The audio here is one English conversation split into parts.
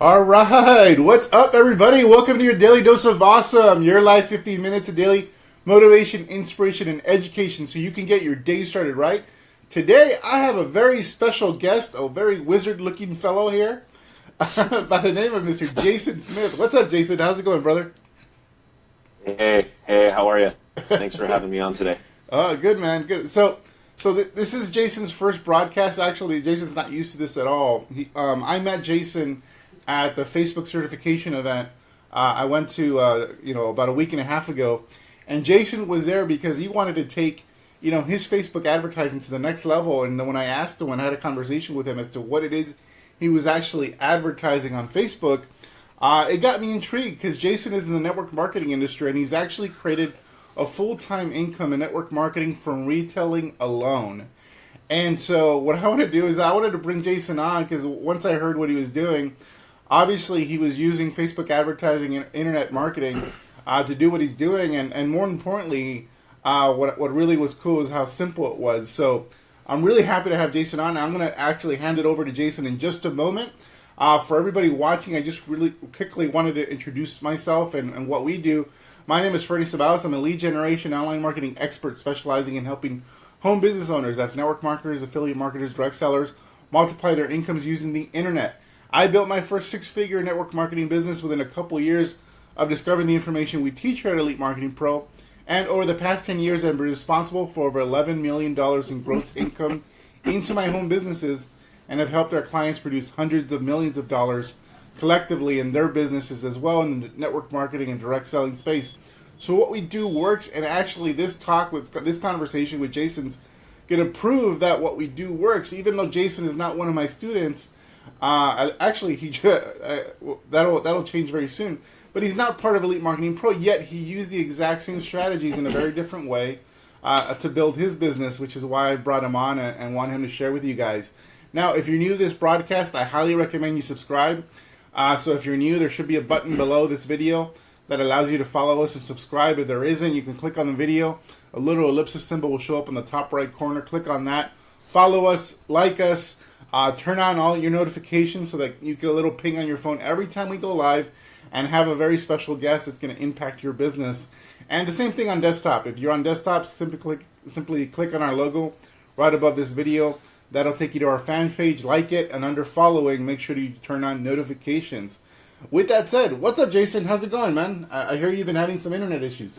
All right, what's up, everybody? Welcome to your daily dose of awesome. Your life, 15 minutes of daily motivation, inspiration, and education, so you can get your day started right. Today, I have a very special guest, a very wizard-looking fellow here, by the name of Mr. Jason Smith. What's up, Jason? How's it going, brother? Hey, how are you? Thanks for having me on today. Oh, good, man. Good. This is Jason's first broadcast. Actually, Jason's not used to this at all. I met Jason at the Facebook certification event. I went to, about a week and a half ago, and Jason was there because he wanted to take, his Facebook advertising to the next level. And when I asked him, when I had a conversation with him as to what it is he was actually advertising on Facebook, it got me intrigued because Jason is in the network marketing industry, and he's actually created a full-time income in network marketing from retailing alone. And so what I want to do is I wanted to bring Jason on because once I heard what he was doing, obviously he was using Facebook advertising and internet marketing to do what he's doing. And more importantly, what really was cool is how simple it was. So I'm really happy to have Jason on. I'm going to actually hand it over to Jason in just a moment. For everybody watching, I just really quickly wanted to introduce myself and what we do. My name is Ernies. I'm a lead generation online marketing expert specializing in helping home business owners, that's network marketers, affiliate marketers, direct sellers, multiply their incomes using the internet. I built my first six-figure network marketing business within a couple years of discovering the information we teach here at Elite Marketing Pro. And over the past 10 years, I've been responsible for over $11 million in gross income into my home businesses and have helped our clients produce hundreds of millions of dollars collectively in their businesses as well in the network marketing and direct selling space. So what we do works, and actually this conversation with Jason's going to prove that what we do works. Even though Jason is not one of my students, that'll change very soon. But he's not part of Elite Marketing Pro, yet he used the exact same strategies in a very different way to build his business, which is why I brought him on and want him to share with you guys. Now, if you're new to this broadcast, I highly recommend you subscribe. So if you're new, there should be a button below this video that allows you to follow us and subscribe. If there isn't, you can click on the video. A little ellipsis symbol will show up in the top right corner. Click on that. Follow us, like us, turn on all your notifications so that you get a little ping on your phone every time we go live and have a very special guest that's going to impact your business. And the same thing on desktop. If you're on desktop, simply click on our logo right above this video. That'll take you to our fan page, like it, and under following, make sure you turn on notifications. With that said, what's up, Jason? How's it going, man? I hear you've been having some internet issues.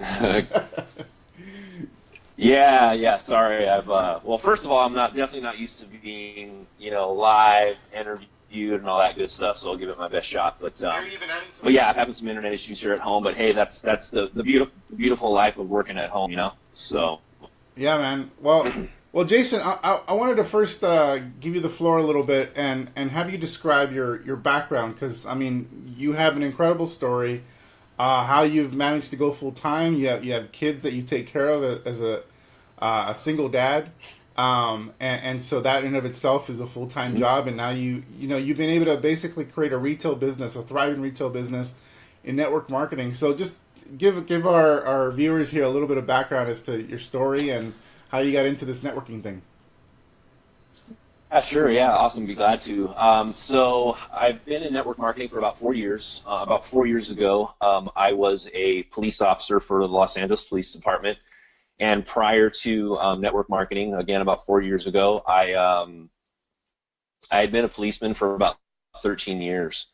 Yeah. Sorry. Well, first of all, I'm definitely not used to being, live interviewed and all that good stuff. So I'll give it my best shot. But yeah, I'm having some internet issues here at home. But hey, that's the beautiful life of working at home, So. Yeah, man. Well, Jason, I wanted to first give you the floor a little bit and have you describe your background because, you have an incredible story, how you've managed to go full-time. You have kids that you take care of as a single dad, and so that in and of itself is a full-time job, and now you've been able to basically create a retail business, a thriving retail business in network marketing. So just give our viewers here a little bit of background as to your story and how you got into this networking thing. Yeah, sure. Yeah, awesome. Be glad to. So I've been in network marketing for about 4 years. About 4 years ago, I was a police officer for the Los Angeles Police Department. And prior to network marketing, again, about 4 years ago, I had been a policeman for about 13 years.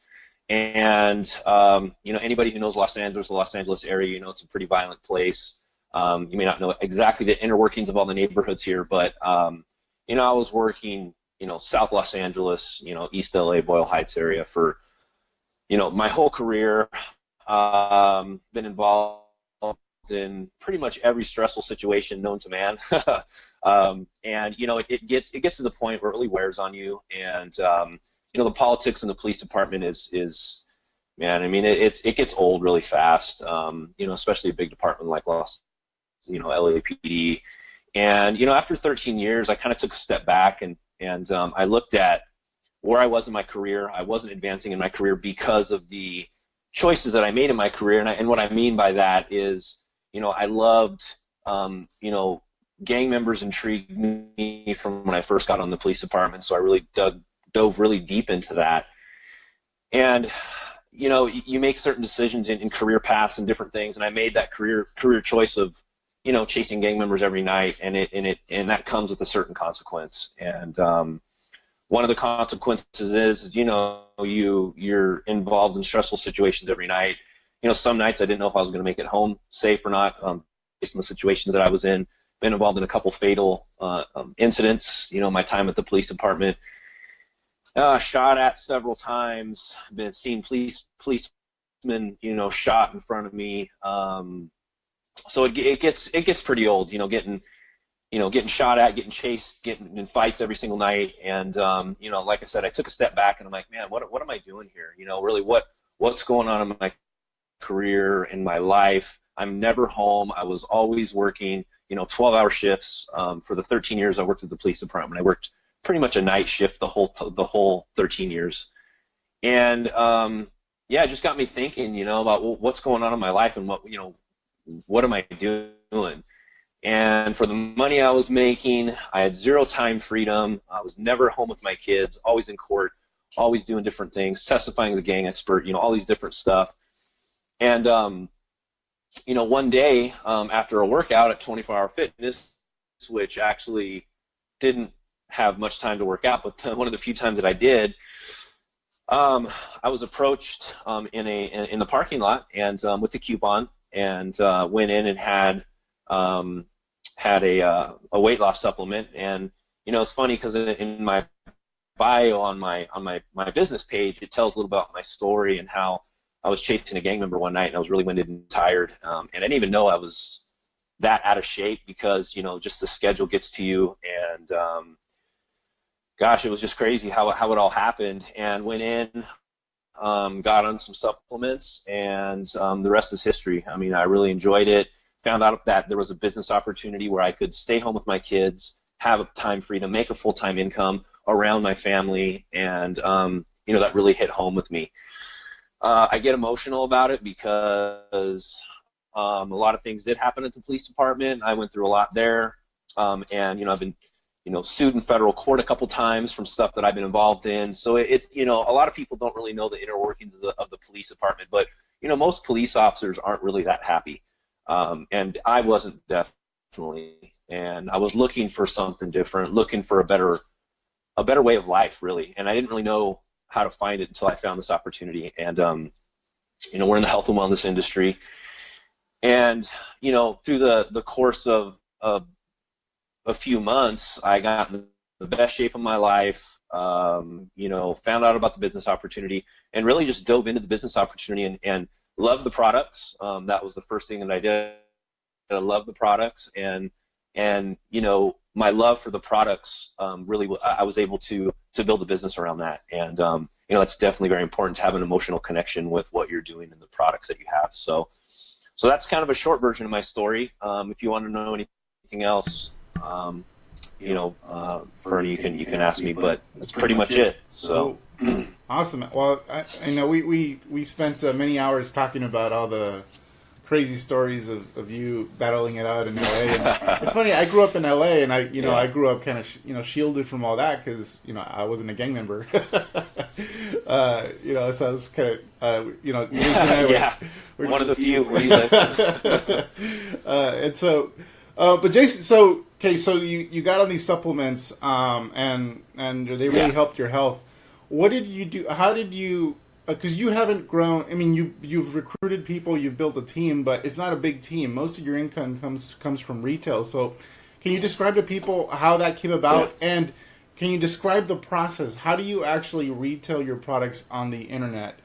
And, anybody who knows Los Angeles, the Los Angeles area, it's a pretty violent place. You may not know exactly the inner workings of all the neighborhoods here, but, I was working, South Los Angeles, East LA, Boyle Heights area for, my whole career, been involved in pretty much every stressful situation known to man. And, it gets to the point where it really wears on you. And, the politics in the police department is man, it gets old really fast, especially a big department like LAPD. And, after 13 years, I kind of took a step back and I looked at where I was in my career. I wasn't advancing in my career because of the choices that I made in my career. And what I mean by that is, I loved, gang members intrigued me from when I first got on the police department. So I really dove really deep into that. And you make certain decisions in career paths and different things, and I made that career choice of chasing gang members every night, and that comes with a certain consequence. And one of the consequences is you're involved in stressful situations every night. Some nights I didn't know if I was going to make it home safe or not, based on the situations that I was in. Been involved in a couple fatal incidents. My time at the police department. Shot at several times. Been seeing policemen, shot in front of me. So it gets pretty old, getting shot at, getting chased, getting in fights every single night. And like I said, I took a step back and I'm like, man, what am I doing here? Really, what's going on in my career, in my life? I'm never home. I was always working, 12-hour shifts. For the 13 years I worked at the police department, I worked pretty much a night shift the whole 13 years. And it just got me thinking, about what's going on in my life and what am I doing? And for the money I was making, I had zero time freedom. I was never home with my kids, always in court, always doing different things, testifying as a gang expert, all these different stuff. And one day after a workout at 24 Hour Fitness, which actually didn't have much time to work out, but one of the few times that I did, I was approached in the parking lot and with a coupon, and went in and had a weight loss supplement. And it's funny because in my bio on my business page, it tells a little about my story and how I was chasing a gang member one night and I was really winded and tired, and I didn't even know I was that out of shape because just the schedule gets to you. And gosh, it was just crazy how it all happened. And went in, got on some supplements, and the rest is history. I mean, I really enjoyed it. Found out that there was a business opportunity where I could stay home with my kids, have a time freedom, make a full-time income around my family, and that really hit home with me. I get emotional about it because a lot of things did happen at the police department. I went through a lot there, and I've been sued in federal court a couple times from stuff that I've been involved in. So a lot of people don't really know the inner workings of the police department, but most police officers aren't really that happy. And I wasn't, definitely. And I was looking for something different, looking for a better way of life, really. And I didn't really know how to find it until I found this opportunity. And we're in the health and wellness industry, and through the course of a few months, I got in the best shape of my life, found out about the business opportunity, and really just dove into the business opportunity and loved the products. That was the first thing that I did. I loved the products, and my love for the products, really, I was able to build a business around that. And it's definitely very important to have an emotional connection with what you're doing and the products that you have. So that's kind of a short version of my story. If you want to know anything else, Fernie, you can ask me, but that's pretty much it. So awesome. Well, I know we spent many hours talking about all the crazy stories of you battling it out in LA. And it's funny, I grew up in LA, and I grew up kind of shielded from all that because I wasn't a gang member. So I was kind of Jason and I were one of the few where you live. And so, but Jason, so you got on these supplements, and they really helped your health. What did you do? How did you? Because you haven't grown. I mean, you've recruited people, you've built a team, but it's not a big team. Most of your income comes from retail. So, can you describe to people how that came about, and can you describe the process? How do you actually retail your products on the internet?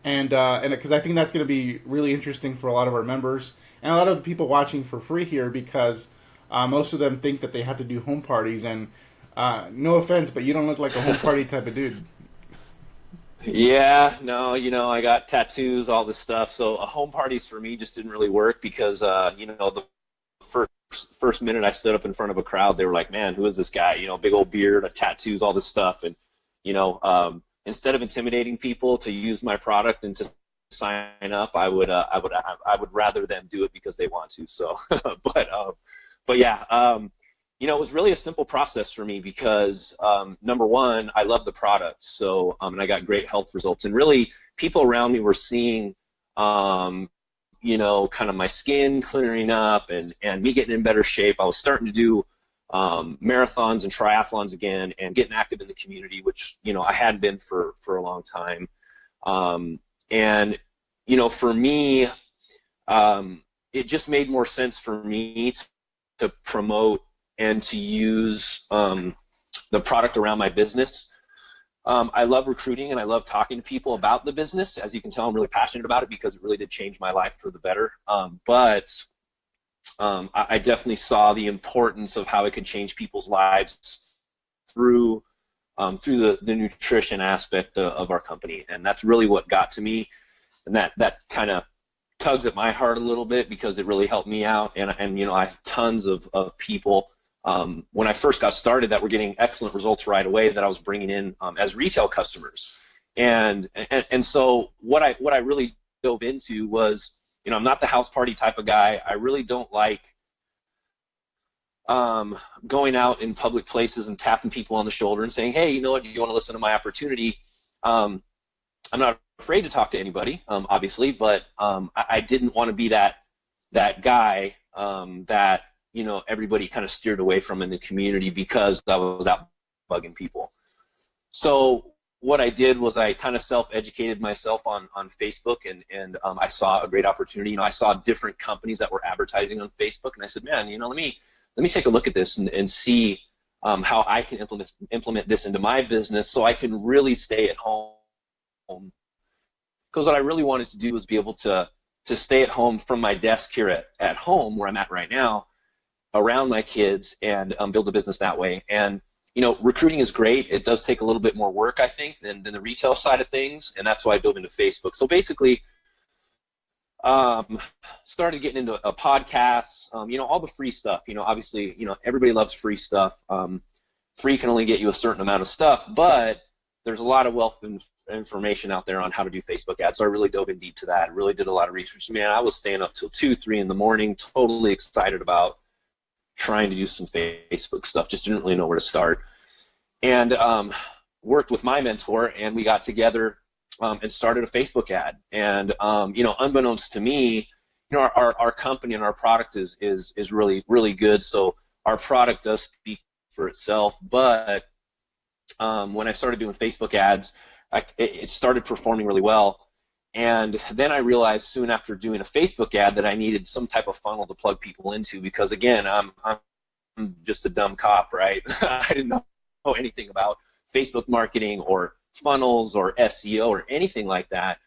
And because I think that's going to be really interesting for a lot of our members and a lot of the people watching for free here, because most of them think that they have to do home parties. And no offense, but you don't look like a home party type of dude. Yeah, no, I got tattoos, all this stuff. So home parties for me just didn't really work because, the first minute I stood up in front of a crowd, they were like, man, who is this guy? Big old beard, tattoos, all this stuff. And, instead of intimidating people to use my product and to sign up, I would rather them do it because they want to. So, but yeah, it was really a simple process for me because number one, I love the product, so and I got great health results, and really people around me were seeing, kind of my skin clearing up and me getting in better shape. I was starting to do marathons and triathlons again, and getting active in the community, which I had been for a long time, and for me, it just made more sense for me to promote and to use the product around my business. I love recruiting and I love talking to people about the business. As you can tell, I'm really passionate about it because it really did change my life for the better. But I definitely saw the importance of how it could change people's lives through the nutrition aspect of our company. And that's really what got to me. And that kind of tugs at my heart a little bit because it really helped me out. And I have tons of people when I first got started that were getting excellent results right away that I was bringing in as retail customers. And so what I really dove into was, I'm not the house party type of guy. I really don't like going out in public places and tapping people on the shoulder and saying, hey, you know what, you want to listen to my opportunity? I'm not afraid to talk to anybody, obviously, but I didn't want to be that guy that everybody kind of steered away from in the community because I was out bugging people. So what I did was I kind of self-educated myself on Facebook, and I saw a great opportunity. I saw different companies that were advertising on Facebook, and I said, man, let me take a look at this and see how I can implement this into my business so I can really stay at home. Because what I really wanted to do was be able to stay at home from my desk here at home where I'm at right now, around my kids, and build a business that way. And recruiting is great. It does take a little bit more work, I think, than the retail side of things, and that's why I dove into Facebook. So basically, started getting into a podcast, all the free stuff. Obviously, everybody loves free stuff. Free can only get you a certain amount of stuff, but there's a lot of wealth of information out there on how to do Facebook ads. So I really dove in deep to that. I really did a lot of research. Man, I was staying up till 2, 3 in the morning, totally excited about trying to do some Facebook stuff. Just didn't really know where to start. And worked with my mentor, and we got together and started a Facebook ad. And unbeknownst to me, our company and our product is really, really good. So our product does speak for itself. But when I started doing Facebook ads, it started performing really well. And then I realized soon after doing a Facebook ad that I needed some type of funnel to plug people into because, again, I'm just a dumb cop, right? I didn't know anything about Facebook marketing or funnels or SEO or anything like that.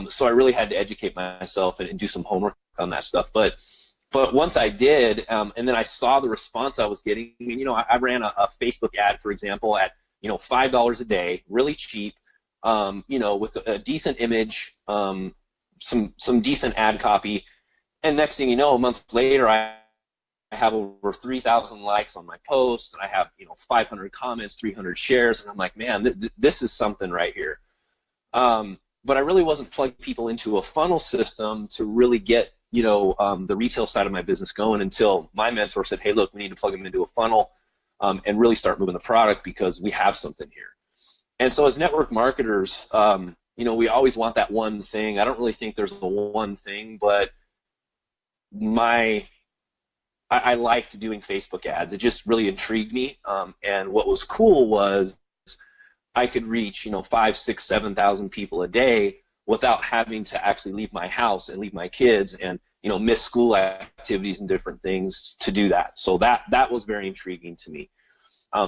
So I really had to educate myself and do some homework on that stuff. But once I did, and then I saw the response I was getting. I ran a Facebook ad, for example, at $5 a day, really cheap. With a decent image, some decent ad copy, and next thing you know, a month later, I have over 3,000 likes on my post, and I have 500 comments, 300 shares, and I'm like, man, this is something right here. But I really wasn't plugging people into a funnel system to really get the retail side of my business going until my mentor said, hey, look, we need to plug them into a funnel and really start moving the product because we have something here. And so as network marketers, we always want that one thing. I don't really think there's the one thing, but I liked doing Facebook ads. It just really intrigued me. And what was cool was I could reach 5, 6, 7,000 people a day without having to actually leave my house and leave my kids and miss school activities and different things to do that. So that was very intriguing to me.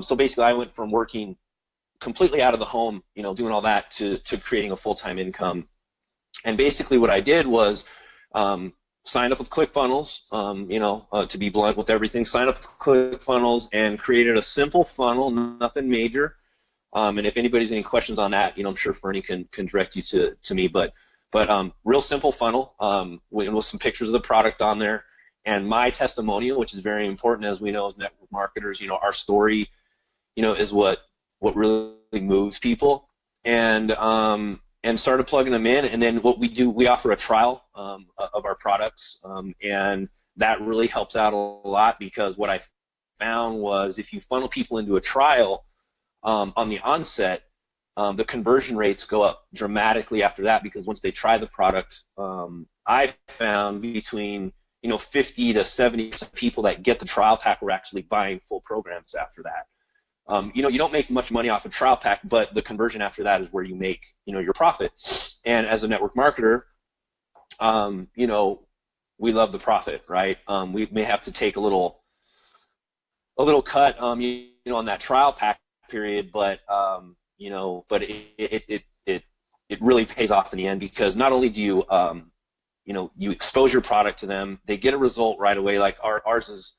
So basically, I went from working completely out of the home, doing all that to creating a full-time income. And basically what I did was signed up with ClickFunnels, to be blunt with everything, signed up with ClickFunnels and created a simple funnel, nothing major. And if anybody's any questions on that, I'm sure Fernie can direct you to me, but real simple funnel with some pictures of the product on there and my testimonial, which is very important, as we know as network marketers. Our story, is what really moves people, and started plugging them in. And then what we do, we offer a trial of our products, and that really helps out a lot because what I found was if you funnel people into a trial on the onset, the conversion rates go up dramatically after that, because once they try the product, I've found between 50 to 70% of people that get the trial pack were actually buying full programs after that. You don't make much money off a trial pack, but the conversion after that is where you make your profit. And as a network marketer, we love the profit, right? We may have to take a little cut, on that trial pack period, but but it really pays off in the end, because not only do you you expose your product to them, they get a result right away. Like ours is,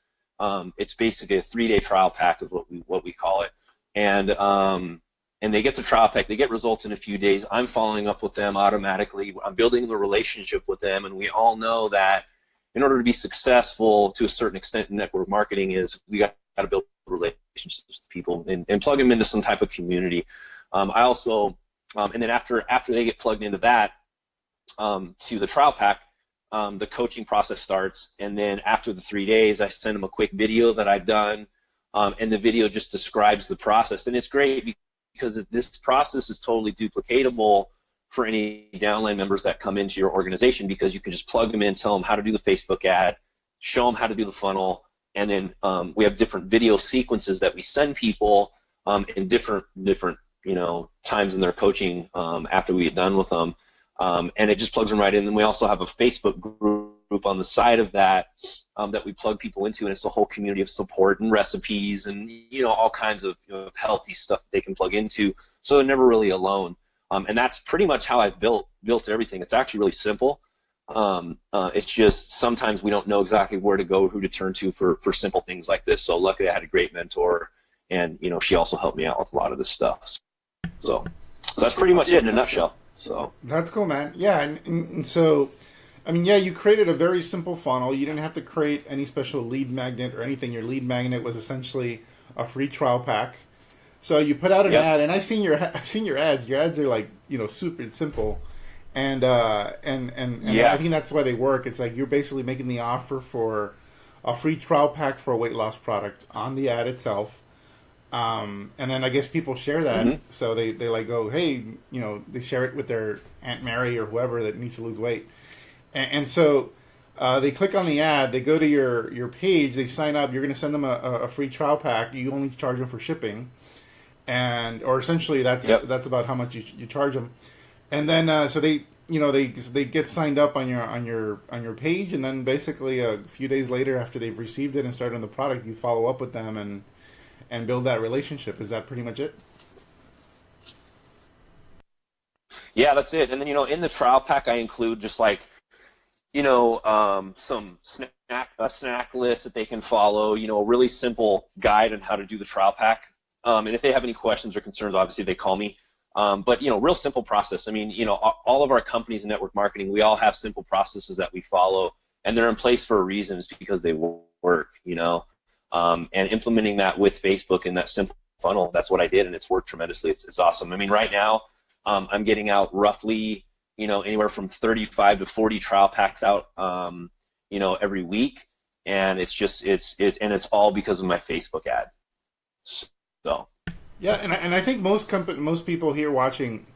it's basically a 3-day trial pack is what we call it, and they get the trial pack, they get results in a few days. I'm following up with them automatically. I'm building the relationship with them, and we all know that in order to be successful to a certain extent in network marketing is we got to build relationships with people and plug them into some type of community. I also, and then after they get plugged into that, to the trial pack, the coaching process starts, and then after the 3 days, I send them a quick video that I've done, and the video just describes the process. And it's great because this process is totally duplicatable for any downline members that come into your organization, because you can just plug them in, tell them how to do the Facebook ad, show them how to do the funnel, and then we have different video sequences that we send people in different times in their coaching after we get done with them. And it just plugs them right in. And we also have a Facebook group on the side of that that we plug people into, and it's a whole community of support and recipes and all kinds of healthy stuff that they can plug into, so they're never really alone. And that's pretty much how I've built everything. It's actually really simple. It's just sometimes we don't know exactly where to go, who to turn to for simple things like this. So luckily I had a great mentor, and she also helped me out with a lot of this stuff. So that's pretty much it in a nutshell. So that's cool, man. Yeah, and so, I mean, yeah, you created a very simple funnel. You didn't have to create any special lead magnet or anything. Your lead magnet was essentially a free trial pack. So you put out an ad, and I've seen your ads. Your ads are like super simple, and I think that's why they work. It's like you're basically making the offer for a free trial pack for a weight loss product on the ad itself. And then I guess people share that, mm-hmm. So they like go, hey, they share it with their Aunt Mary or whoever that needs to lose weight, and so they click on the ad, they go to your page, they sign up. You're going to send them a free trial pack. You only charge them for shipping, or essentially that's about how much you charge them, and then so they get signed up on your page, and then basically a few days later after they've received it and started on the product, you follow up with them and build that relationship. Is that pretty much it? Yeah, that's it. And then, in the trial pack, I include just like, some snack list that they can follow, a really simple guide on how to do the trial pack. And if they have any questions or concerns, obviously they call me. But, real simple process. I mean, all of our companies in network marketing, we all have simple processes that we follow, and they're in place for a reason. It's because they work, and implementing that with Facebook and that simple funnel, that's what I did, and it's worked tremendously. It's awesome. I mean, right now, I'm getting out roughly, anywhere from 35 to 40 trial packs out, every week, and it's all because of my Facebook ad. So. Yeah, and I think most people here watching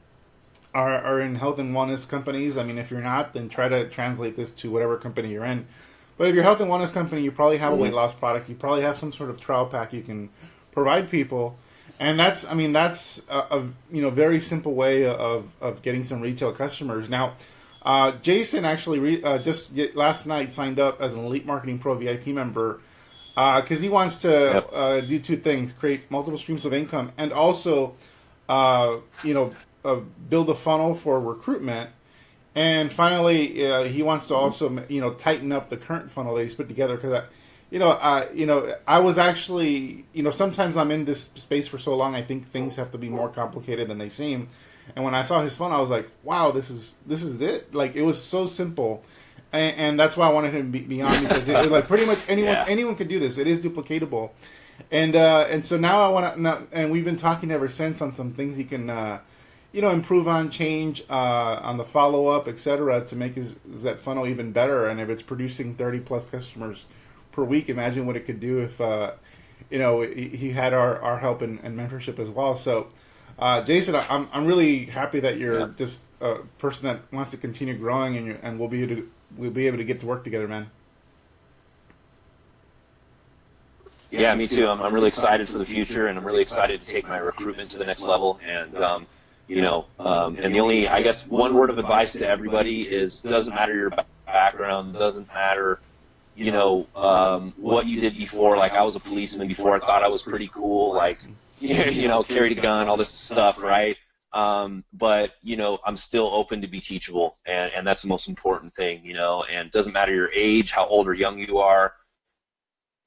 are in health and wellness companies. I mean, if you're not, then try to translate this to whatever company you're in. But if you're a health and wellness company, you probably have a weight loss product. You probably have some sort of trial pack you can provide people, and that's a very simple way of getting some retail customers. Now, Jason actually just last night signed up as an Elite Marketing Pro VIP member because he wants to do two things: create multiple streams of income, and also build a funnel for recruitment. And finally, he wants to also, tighten up the current funnel that he's put together. Because, I was actually, sometimes I'm in this space for so long, I think things have to be more complicated than they seem. And when I saw his funnel, I was like, wow, this is it. Like, it was so simple, and that's why I wanted him to be on, because it like pretty much anyone could do this. It is duplicatable, and so now I want to. And we've been talking ever since on some things he can. Improve on, change on the follow-up, etc., to make that funnel even better. And if it's producing 30-plus customers per week, imagine what it could do he had our help and mentorship as well. So, Jason, I'm really happy that you're just a person that wants to continue growing, and we'll be able to get to work together, man. Yeah, me too. I'm really excited for the future, and I'm really excited to take my recruitment to the next level. And and the only, I guess, one word of advice to everybody is: doesn't matter your background, doesn't matter, what you did before. Like, I was a policeman before. I thought I was pretty cool. Like, carried a gun, all this stuff, right? But I'm still open to be teachable, and that's the most important thing. And it doesn't matter your age, how old or young you are.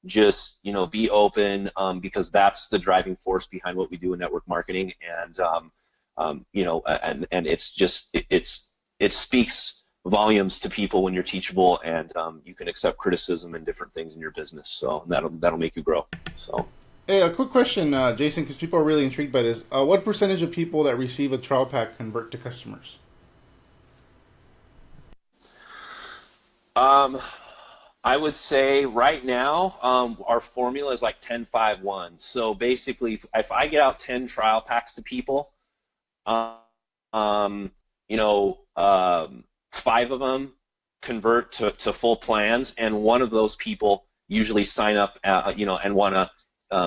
Just be open, because that's the driving force behind what we do in network marketing, and and it's just it speaks volumes to people when you're teachable, and you can accept criticism and different things in your business. So that'll make you grow. So. Hey, a quick question, Jason, because people are really intrigued by this. What percentage of people that receive a trial pack convert to customers? I would say right now, our formula is like 10-5-1. So basically, if I get out 10 trial packs to people, 5 of them convert to full plans, and one of those people usually sign up, and want to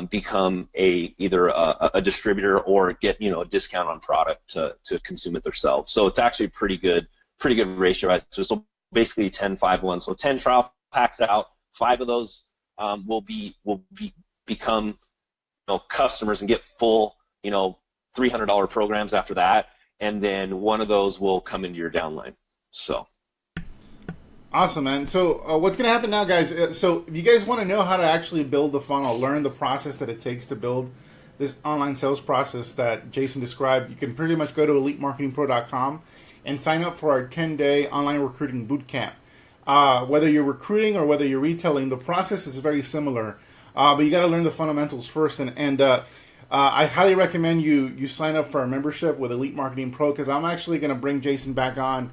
become either a distributor or get a discount on product to consume it themselves. So it's actually pretty good ratio. Right? So basically 10-5-1. So 10 trial packs out, 5 of those will become customers and get full $300 programs after that, and then one of those will come into your downline. So awesome, man. So what's going to happen now, guys? So if you guys want to know how to actually build the funnel, learn the process that it takes to build this online sales process that Jason described, you can pretty much go to elitemarketingpro.com and sign up for our 10-day online recruiting bootcamp. Whether you're recruiting or whether you're retailing, the process is very similar, but you got to learn the fundamentals first. And I highly recommend you sign up for our membership with Elite Marketing Pro, because I'm actually going to bring Jason back on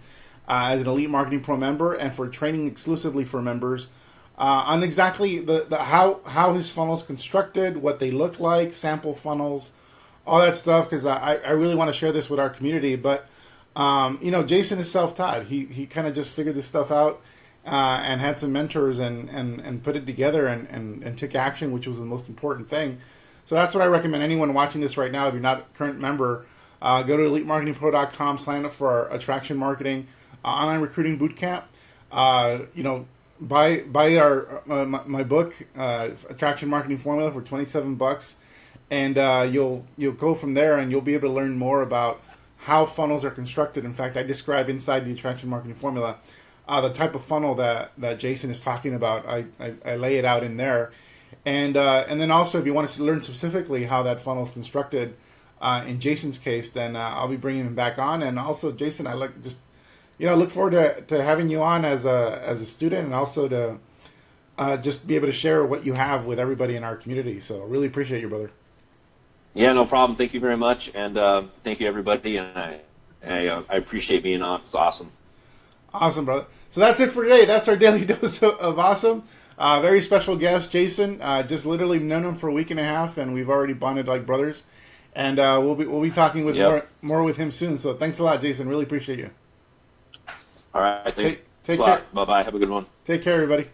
as an Elite Marketing Pro member, and for training exclusively for members on exactly the how his funnel's constructed, what they look like, sample funnels, all that stuff, because I really want to share this with our community. But Jason is self-taught. He kind of just figured this stuff out. And had some mentors and put it together and took action, which was the most important thing. So that's what I recommend anyone watching this right now. If you're not a current member, go to elitemarketingpro.com, sign up for our attraction marketing online recruiting bootcamp. Buy our my book, Attraction Marketing Formula, for $27, and you'll go from there, and you'll be able to learn more about how funnels are constructed. In fact, I describe inside the Attraction Marketing Formula the type of funnel that Jason is talking about. I lay it out in there, and then also, if you want to learn specifically how that funnel is constructed, in Jason's case, then I'll be bringing him back on. And also, Jason, I look forward to having you on as a student, and also to just be able to share what you have with everybody in our community. So really appreciate you, brother. Yeah, no problem. Thank you very much, and thank you, everybody. And I appreciate being on. It's awesome. Awesome, brother. So that's it for today. That's our daily dose of awesome. Very special guest, Jason. Just literally known him for a week and a half, and we've already bonded like brothers. And we'll be talking with more with him soon. So thanks a lot, Jason. Really appreciate you. All right. Thanks. Take a care. lot. Bye-bye. Have a good one. Take care, everybody.